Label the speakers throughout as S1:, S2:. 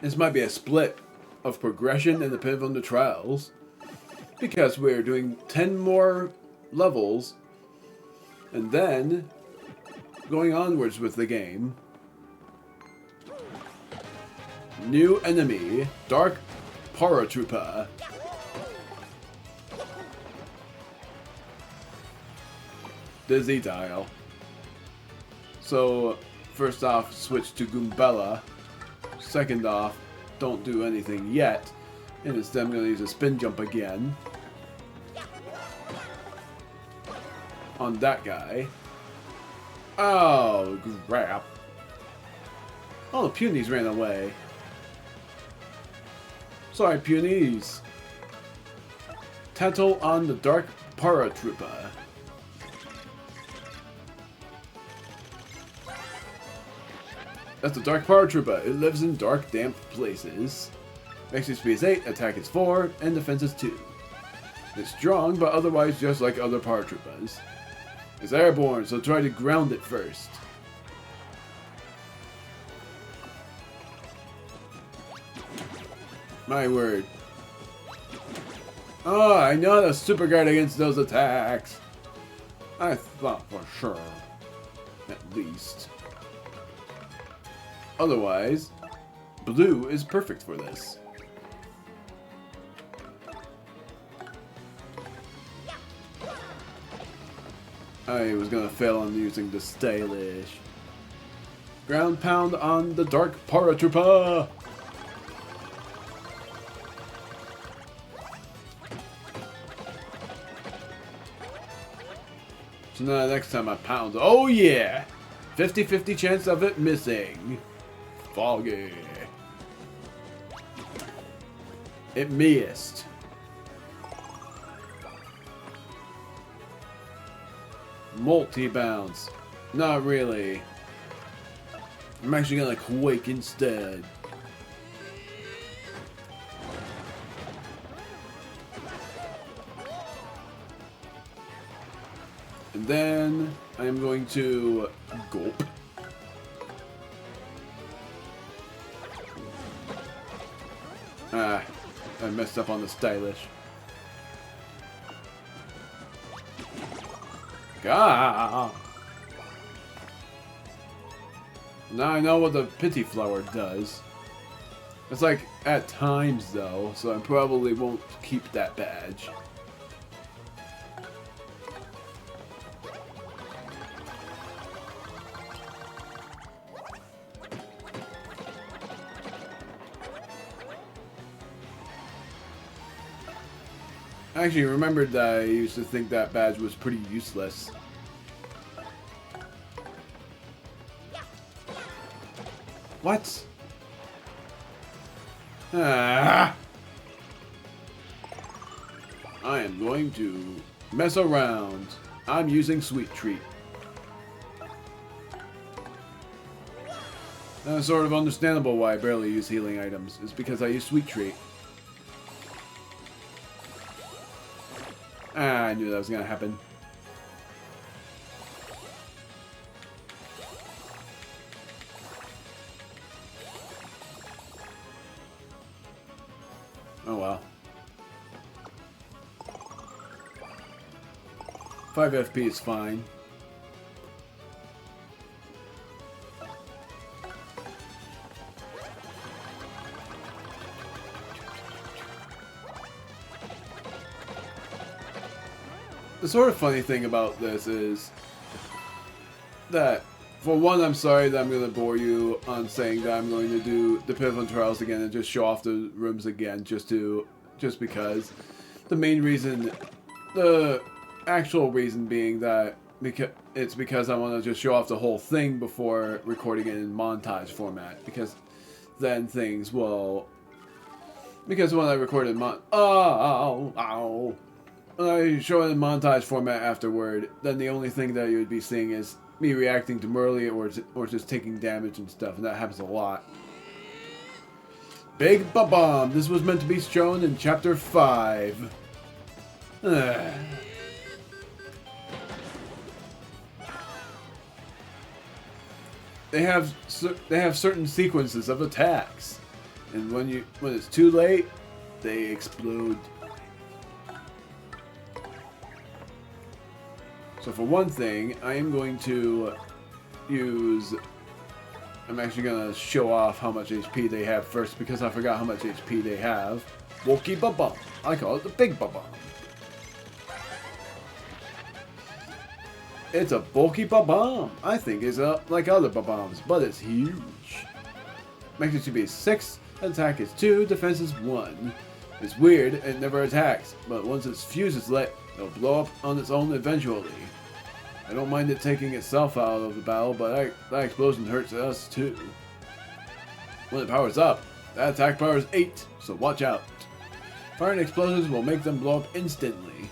S1: This might be a split of progression in the Pit of the Trials, because we're doing 10 more levels and then going onwards with the game. New enemy, Dark Paratrooper. Dizzy Dial. So, first off, switch to Goombella. Second off, don't do anything yet. And instead I'm going to use a spin jump again. On that guy. Oh, crap. Oh, the Punies ran away. Sorry, Punies. Tattle on the Dark Paratrooper. That's the Dark Paratrooper. It lives in dark, damp places. Maximum speed is 8, attack is 4, and defense is 2. It's strong, but otherwise just like other Paratroopers. It's airborne, so try to ground it first. My word. Oh, I know the super guard against those attacks. I thought for sure. At least. Otherwise, blue is perfect for this. I was gonna fail on using the stylish. Ground pound on the Dark Paratrooper! So now next time I pound, oh yeah! 50-50 chance of it missing. Foggy. It missed. Multi-bounce. Not really. I'm actually gonna quake instead. And then I'm going to gulp. Ah, I messed up on the stylish. Gah! Now I know what the pity flower does. It's like at times though, so I probably won't keep that badge. I actually remembered that I used to think that badge was pretty useless. What? Ah! I am going to mess around. I'm using Sweet Treat. That's sort of understandable why I barely use healing items. It's because I use Sweet Treat. Ah, I knew that was gonna happen. Oh well. 5 FP is fine. The sort of funny thing about this is that, for one, I'm sorry that I'm going to bore you on saying that I'm going to do the Pit of Trials again and just show off the rooms again just because. The main reason, the actual reason being that it's because I want to just show off the whole thing before recording it in montage format, because then things will... Because when I recorded when I show it in montage format afterward, then the only thing that you would be seeing is me reacting to Merly or just taking damage and stuff, and that happens a lot. Big Ba-Bomb! This was meant to be shown in Chapter 5. They have certain sequences of attacks. And when it's too late, they explode. So for one thing, I am going to use... I'm actually going to show off how much HP they have first because I forgot how much HP they have. Bulky Ba-Bomb. I call it the Big Ba-Bomb. It's a bulky Ba-Bomb. I think it's like other Ba-Bombs, but it's huge. Max HP is 6, attack is 2, defense is 1. It's weird, it never attacks, but once its fuse is lit, it'll blow up on its own eventually. I don't mind it taking itself out of the battle, but that explosion hurts us too. When it powers up, that attack power is 8, so watch out. Firing explosions will make them blow up instantly.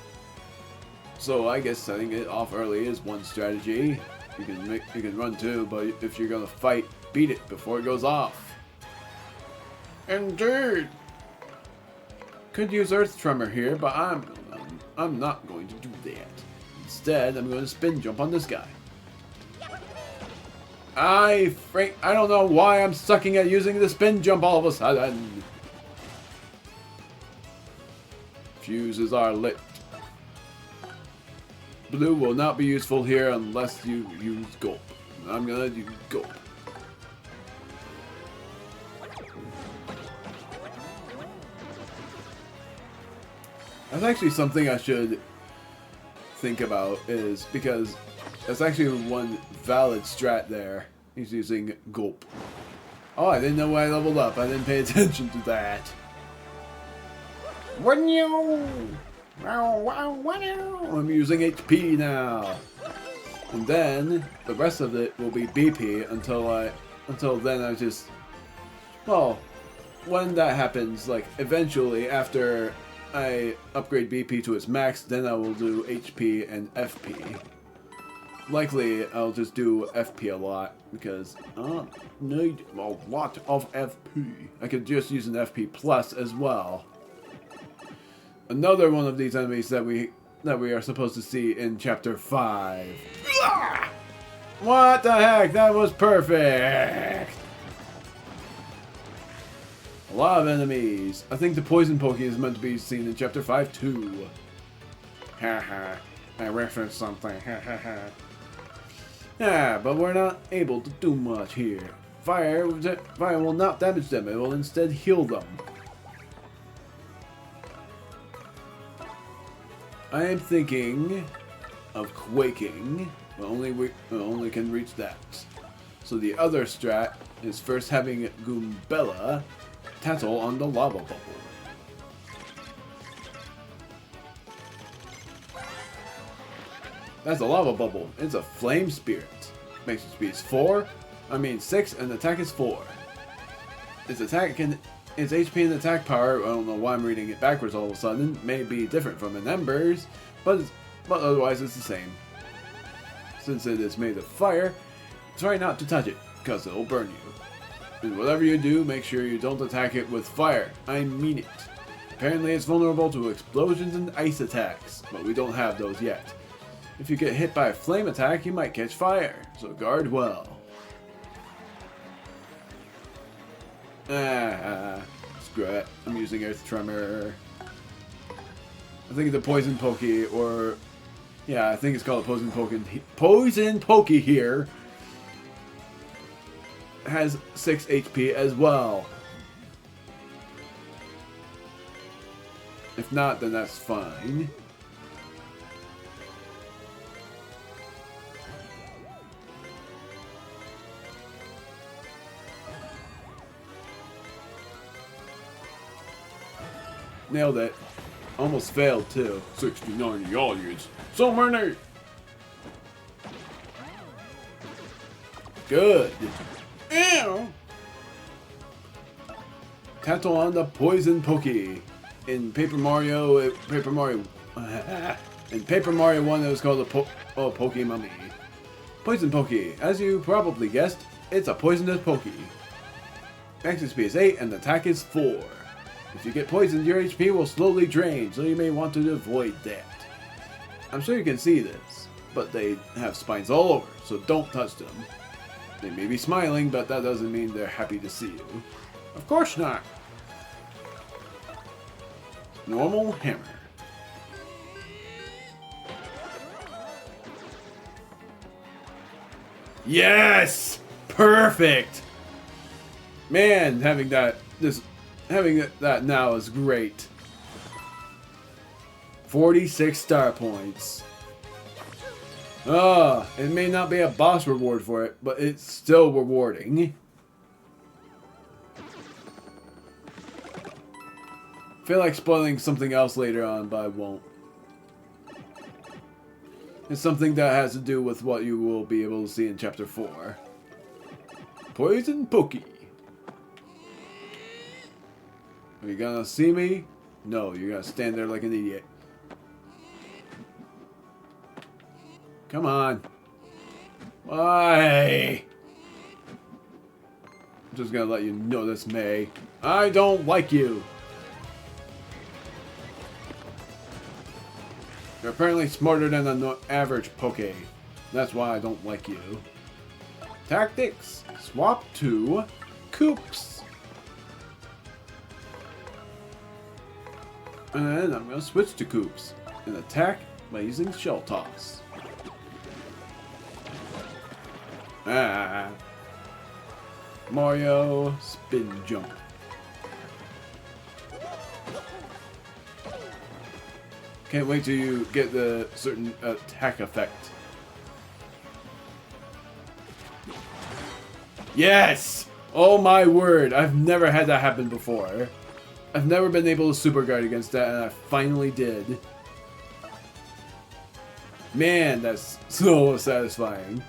S1: So I guess setting it off early is one strategy. You can run too, but if you're gonna fight, beat it before it goes off. Indeed. Could use Earth Tremor here, but I'm not going to do that. Instead, I'm going to spin jump on this guy. I don't know why I'm sucking at using the spin jump all of a sudden. Fuses are lit. Blue will not be useful here unless you use Gulp. I'm gonna use Gulp. That's actually something I should think about, is because that's actually one valid strat there. He's using Gulp. Oh, I didn't know when I leveled up. I didn't pay attention to that. I'm using HP now. And then the rest of it will be BP until then I just, well, when that happens, like eventually after I upgrade BP to its max, then I will do HP and FP. Likely, I'll just do FP a lot, because I need a lot of FP. I could just use an FP plus as well. Another one of these enemies that we are supposed to see in Chapter 5. What the heck? That was perfect! A lot of enemies. I think the poison Poke is meant to be seen in Chapter 5 too. Haha. I referenced something. Haha. Yeah, but we're not able to do much here. Fire will not damage them. It will instead heal them. I am thinking of quaking, but only can reach that. So the other strat is first having Goombella tattle on the lava bubble. That's a lava bubble. It's a flame spirit. Makes its speed 6, and attack is 4. Its HP and attack power, I don't know why I'm reading it backwards all of a sudden, may be different from an Ember's, but otherwise it's the same. Since it is made of fire, try not to touch it, because it'll burn you. And whatever you do, make sure you don't attack it with fire. I mean it. Apparently it's vulnerable to explosions and ice attacks, but we don't have those yet. If you get hit by a flame attack, you might catch fire, so guard well. Screw it. I'm using Earth Tremor. I think the Poison Poke, or... yeah, I think it's called Poison Poke. Poison Poke here has 6 HP as well. If not, then that's fine. Nailed it. Almost failed too. 69 yallies. So many! Good. Ew! Tattle on the Poison Poke. In Paper Mario 1 it was called the Poke Mummy. Poison Poke. As you probably guessed, it's a poisonous Poke. Max HP is 8 and attack is 4. If you get poisoned, your HP will slowly drain, so you may want to avoid that. I'm sure you can see this, but they have spines all over, so don't touch them. They may be smiling, but that doesn't mean they're happy to see you. Of course not. Normal hammer. Yes! Perfect! Man, having that now is great. 46 star points. It may not be a boss reward for it, but it's still rewarding. I feel like spoiling something else later on, but I won't. It's something that has to do with what you will be able to see in Chapter 4. Poison Pokey. Are you gonna see me? No, you're gonna stand there like an idiot. Come on. Why? I'm just gonna let you know this, May. I don't like you. You're apparently smarter than an average Poke. That's why I don't like you. Tactics. Swap to Koops. And I'm going to switch to Koops and attack by using Shell Toss. Mario Spin Jump. Can't wait till you get the certain attack effect. Yes! Oh my word, I've never had that happen before. I've never been able to super guard against that, and I finally did. Man, that's so satisfying.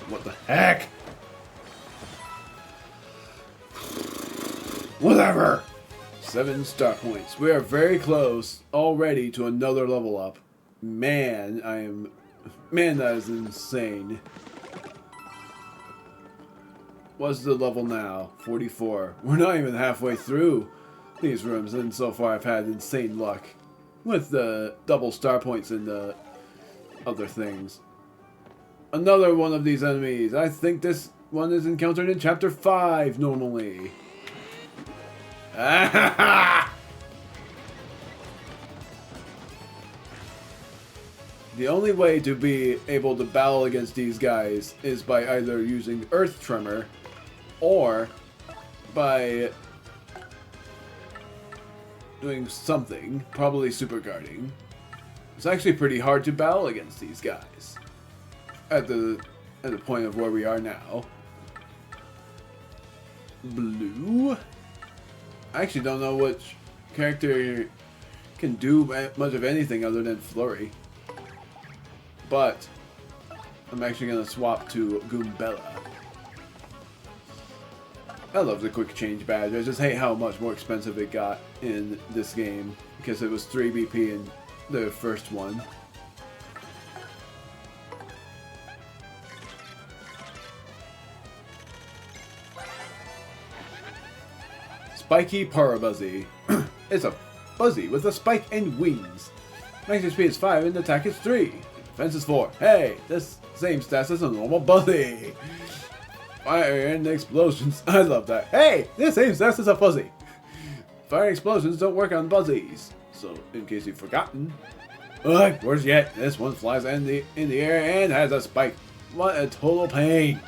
S1: What the heck? Whatever! 7 star points. We are very close already to another level up. Man, that is insane. What's the level now? 44. We're not even halfway through these rooms, and so far I've had insane luck with the double star points and the other things. Another one of these enemies. I think this one is encountered in Chapter 5 normally. The only way to be able to battle against these guys is by either using Earth Tremor or by doing something, probably super guarding. It's actually pretty hard to battle against these guys at the point of where we are now. Blue. I actually don't know which character can do much of anything other than Flurry. But I'm actually going to swap to Goombella. I love the quick change badge. I just hate how much more expensive it got in this game because it was 3 BP in the first one. Spiky Parabuzzy. It's a Buzzy with a spike and wings. Maximum speed is 5 and attack is 3. Defense is 4. Hey, this same stats as a normal Buzzy. Fire and explosions. I love that. Hey, this same stats as a Fuzzy. Fire and explosions don't work on Buzzies. So, in case you've forgotten. Worse yet, this one flies in the air and has a spike. What a total pain.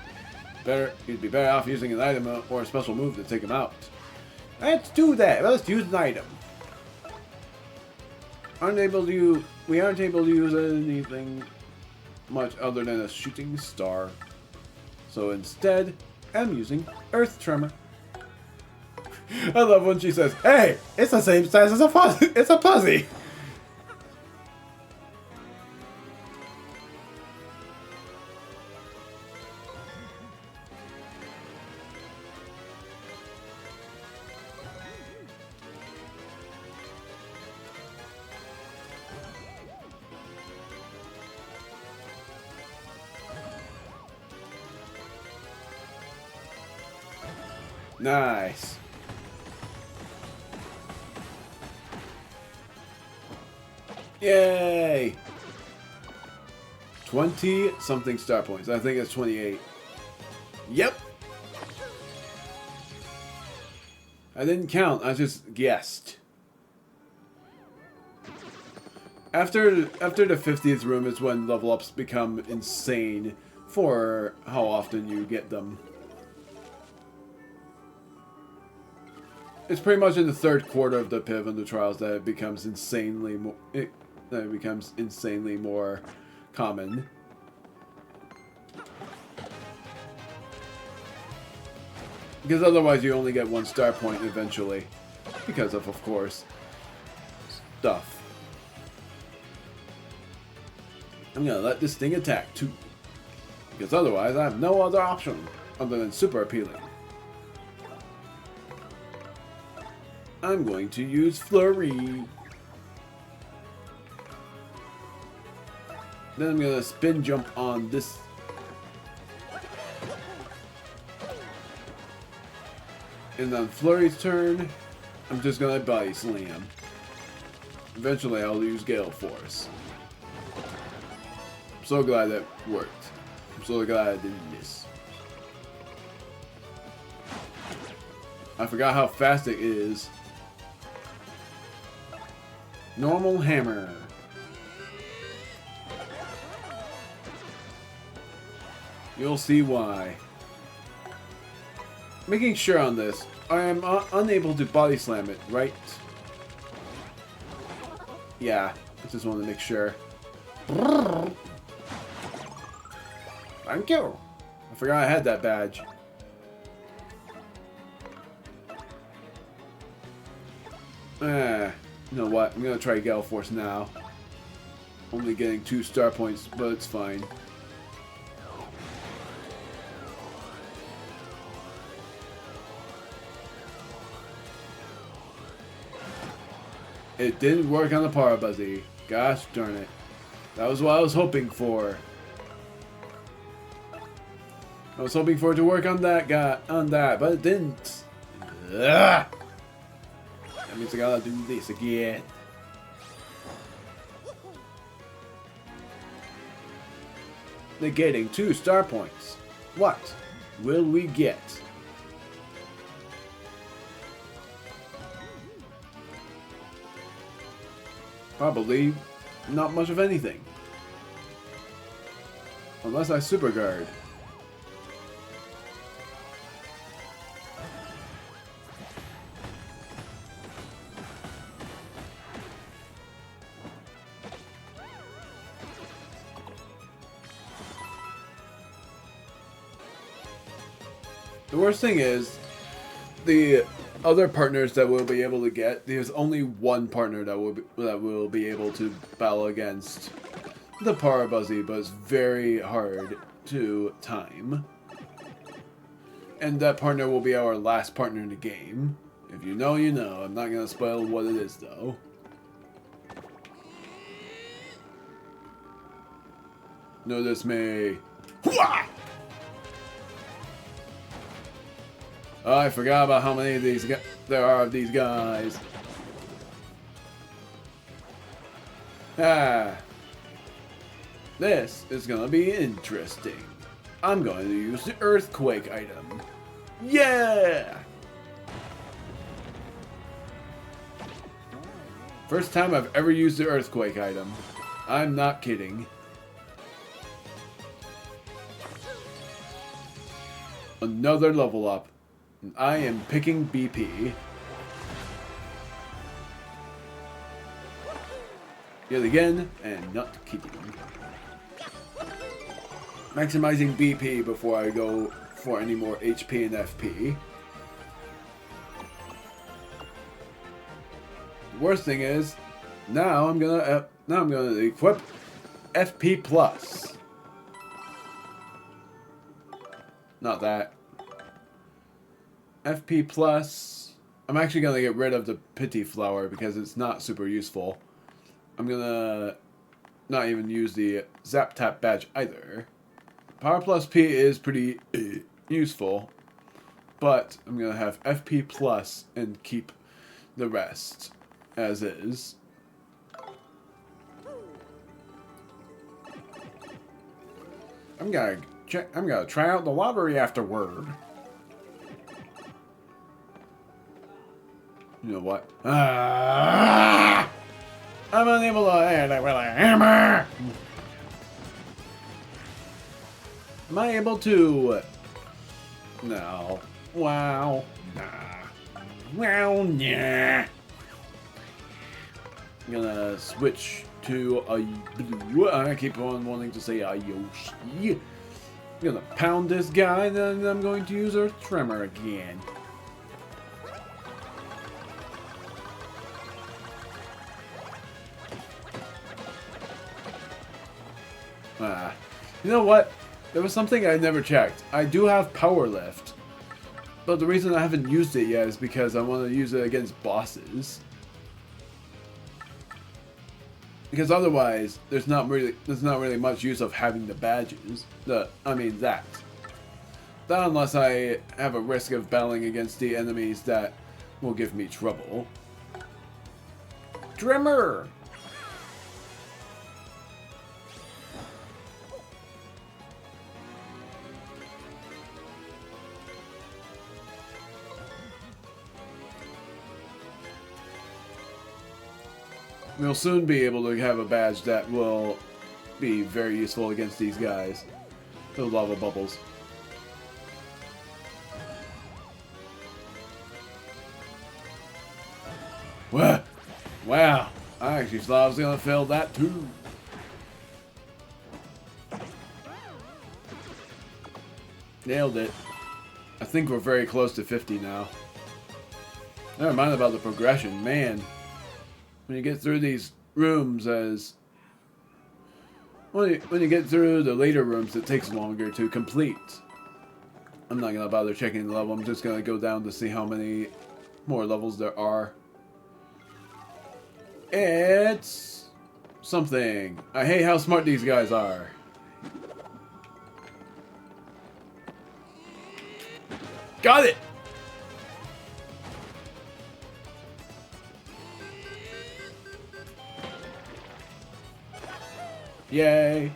S1: You'd be better off using an item or a special move to take him out. Let's do that. Let's use an item. We aren't able to use anything much other than a shooting star. So instead, I'm using Earth Tremor. I love when she says, "Hey, it's the same size as a fuzzy. It's a Fuzzy." Nice. Yay! 20-something star points. I think it's 28. Yep! I didn't count, I just guessed. After the 50th room is when level ups become insane for how often you get them. It's pretty much in the third quarter of the Piv and the Trials that it becomes insanely more common. Because otherwise you only get 1 star point eventually. Because of course, stuff. I'm gonna let this thing attack too. Because otherwise I have no other option other than super appealing. I'm going to use Flurry. Then I'm gonna spin jump on this. And on Flurry's turn, I'm just gonna Body Slam. Eventually I'll use Gale Force. I'm so glad that worked. I'm so glad I didn't miss. I forgot how fast it is. Normal hammer. You'll see why. Making sure on this, I am unable to body slam it, right? Yeah, I just want to make sure. Thank you. I forgot I had that badge. You know what? I'm gonna try Gale Force now. Only getting 2 star points, but it's fine. It didn't work on the Parabuzzy. Gosh darn it. That was what I was hoping for. I was hoping for it to work on that guy, but it didn't. Ugh. That means I gotta do this again. Negating 2 star points. What will we get? Probably not much of anything. Unless I Super Guard. The worst thing is, the other partners that we'll be able to get, there's only one partner that will be able to battle against the Parabuzzy, but it's very hard to time. And that partner will be our last partner in the game. If you know, you know. I'm not going to spoil what it is, though. Notice me. Hooah! Oh, I forgot about how many of these there are of these guys. This is gonna be interesting. I'm going to use the Earthquake item. Yeah! First time I've ever used the Earthquake item. I'm not kidding. Another level up. I am picking BP. Yet again, and not kidding. Maximizing BP before I go for any more HP and FP. The worst thing is, now I'm gonna equip FP plus. Not that. FP plus. I'm actually gonna get rid of the Pity Flower because it's not super useful. I'm gonna not even use the Zap Tap badge either. Power plus P is pretty useful, but I'm gonna have FP plus and keep the rest as is. I'm gonna check. I'm gonna try out the lottery afterward. You know what? I'm unable to hit it with a hammer. Am I able to? No. Wow. Nah. Well, yeah. I'm gonna switch to a blue. I keep on wanting to say a Yoshi. I'm gonna pound this guy, then I'm going to use Earth Tremor again. You know what? There was something I never checked. I do have Power Lift. But the reason I haven't used it yet is because I want to use it against bosses. Because otherwise, there's not really much use of having the badges. That unless I have a risk of battling against the enemies that will give me trouble. Tremor! We'll soon be able to have a badge that will be very useful against these guys. The lava bubbles. What? Wow. I actually thought I was going to fail that too. Nailed it. I think we're very close to 50 now. Never mind about the progression. Man. When you get through these rooms when you get through the later rooms, it takes longer to complete. I'm not going to bother checking the level. I'm just going to go down to see how many more levels there are. It's something. I hate how smart these guys are. Got it! Yay!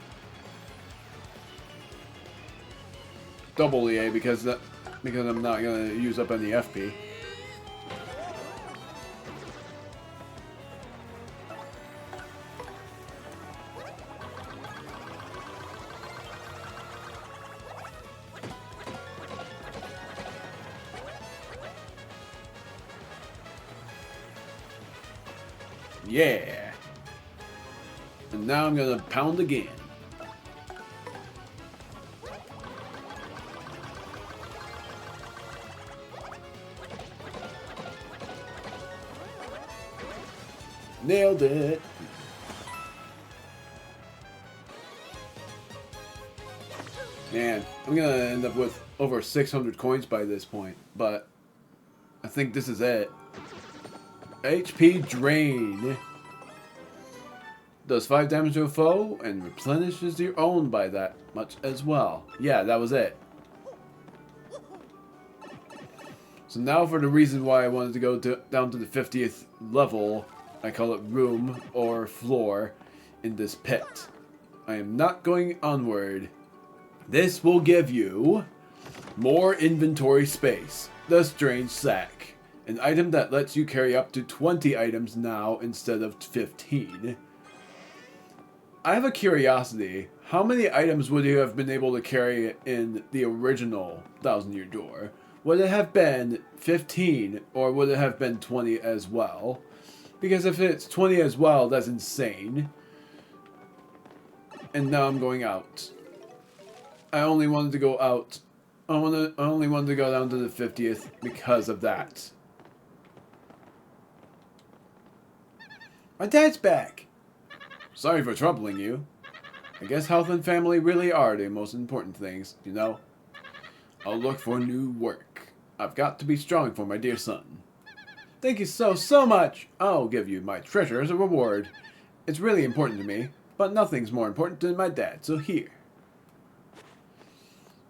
S1: Double yay because I'm not gonna use up any FP. Yeah! And now I'm gonna pound again. Nailed it. Man, I'm gonna end up with over 600 coins by this point, but I think this is it. HP Drain. Does 5 damage to a foe and replenishes your own by that much as well. Yeah, that was it. So now for the reason why I wanted to go down to the 50th level. I call it room or floor in this pit. I am not going onward. This will give you more inventory space. The Strange Sack. An item that lets you carry up to 20 items now instead of 15. I have a curiosity. How many items would you have been able to carry in the original Thousand Year Door? Would it have been 15 or would it have been 20 as well? Because if it's 20 as well, that's insane. And now I'm going out. I only wanted to go out. I only wanted to go down to the 50th because of that. My dad's back. Sorry for troubling you. I guess health and family really are the most important things, you know? I'll look for new work. I've got to be strong for my dear son. Thank you so much. I'll give you my treasure as a reward. It's really important to me, but nothing's more important than my dad, so here.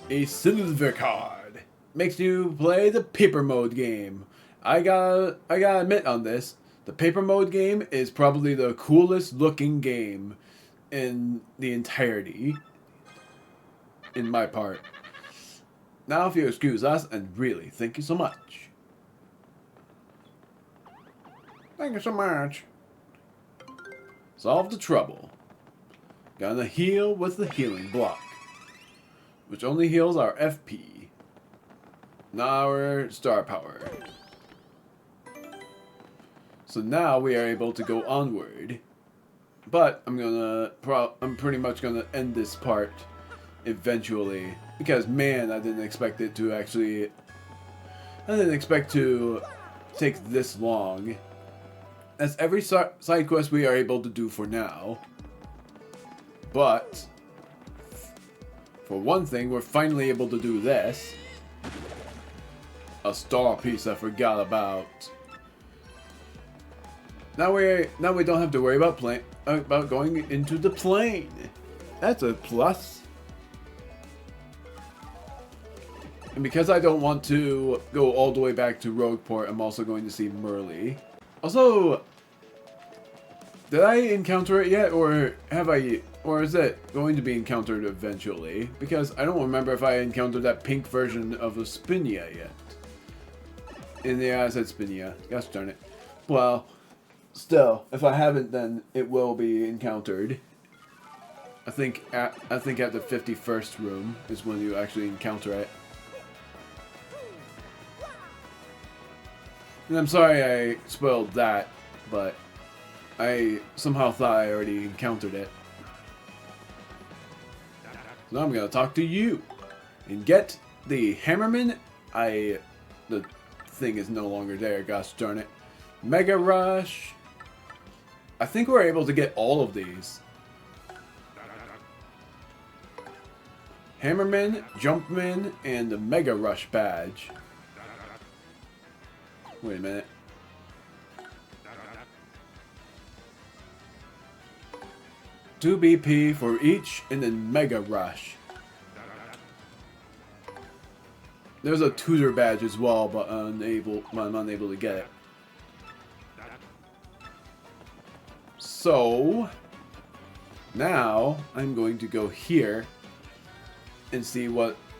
S1: A silver card. Makes you play the paper mode game. I gotta admit on this. The paper mode game is probably the coolest looking game in the entirety. in my part. Now if you excuse us, and really, thank you so much. Thank you so much. Solve the trouble. Gonna heal with the healing block, which only heals our FP, not our star power. So now we are able to go onward. But I'm pretty much gonna end this part eventually, because man, I didn't expect it to actually. I didn't expect to take this long. As every side quest we are able to do for now. But for one thing, we're finally able to do this. A star piece I forgot about. Now we don't have to worry about going into the plane. That's a plus. And because I don't want to go all the way back to Rogueport, I'm also going to see Merle. Also, did I encounter it yet, or is it going to be encountered eventually? Because I don't remember if I encountered that pink version of a Spinia yet. And yeah, I said Spinia. Gosh darn it. Well, still, if I haven't, then it will be encountered. I think at the 51st room is when you actually encounter it. And I'm sorry I spoiled that, but I somehow thought I already encountered it. So now I'm gonna talk to you and get the Hammerman. The thing is no longer there, gosh darn it. Mega Rush. I think we're able to get all of these. Hammerman, Jumpman, and the Mega Rush badge. Wait a minute. $2 BP for each, and then Mega Rush. There's a tutor badge as well, but I'm unable to get it. So now I'm going to go here and see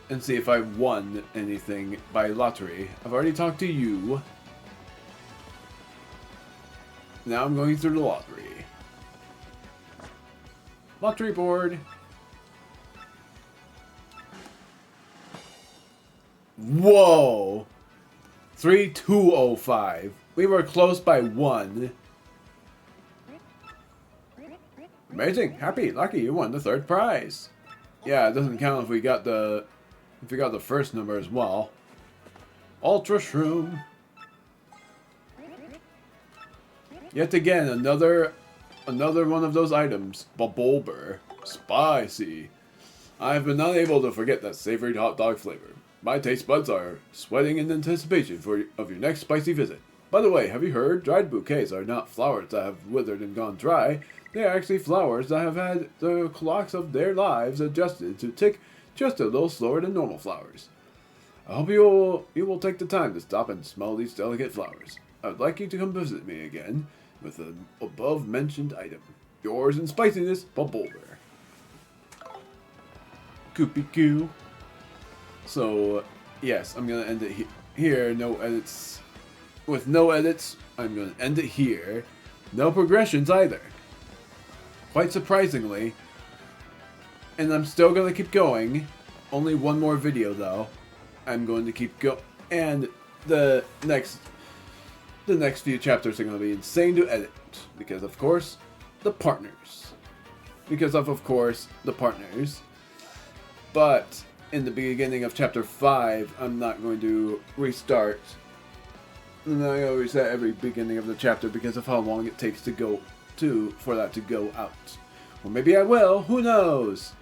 S1: if I won anything by lottery. I've already talked to you. Now I'm going through the lottery. Lottery board. Whoa! 3205. We were close by 1. Amazing, happy, lucky, you won the 3rd prize. Yeah, it doesn't count if we got the first number as well. Ultra Shroom. Yet again, another one of those items. Bulber. Spicy. I've been unable to forget that savory hot dog flavor. My taste buds are sweating in anticipation of your next spicy visit. By the way, have you heard? Dried bouquets are not flowers that have withered and gone dry. They are actually flowers that have had the clocks of their lives adjusted to tick just a little slower than normal flowers. I hope you will take the time to stop and smell these delicate flowers. I would like you to come visit me again with an above-mentioned item. Yours in spiciness, Bulber. Koopy-coo. So, yes, I'm going to end it here. No edits. With no edits, I'm going to end it here. No progressions either. Quite surprisingly. And I'm still going to keep going. Only one more video, though. I'm going to keep going. And the next few chapters are going to be insane to edit. Because, of course, the partners. But in the beginning of chapter 5, I'm not going to restart. I'm not going to reset every beginning of the chapter because of how long it takes for that to go out. Or maybe I will, who knows?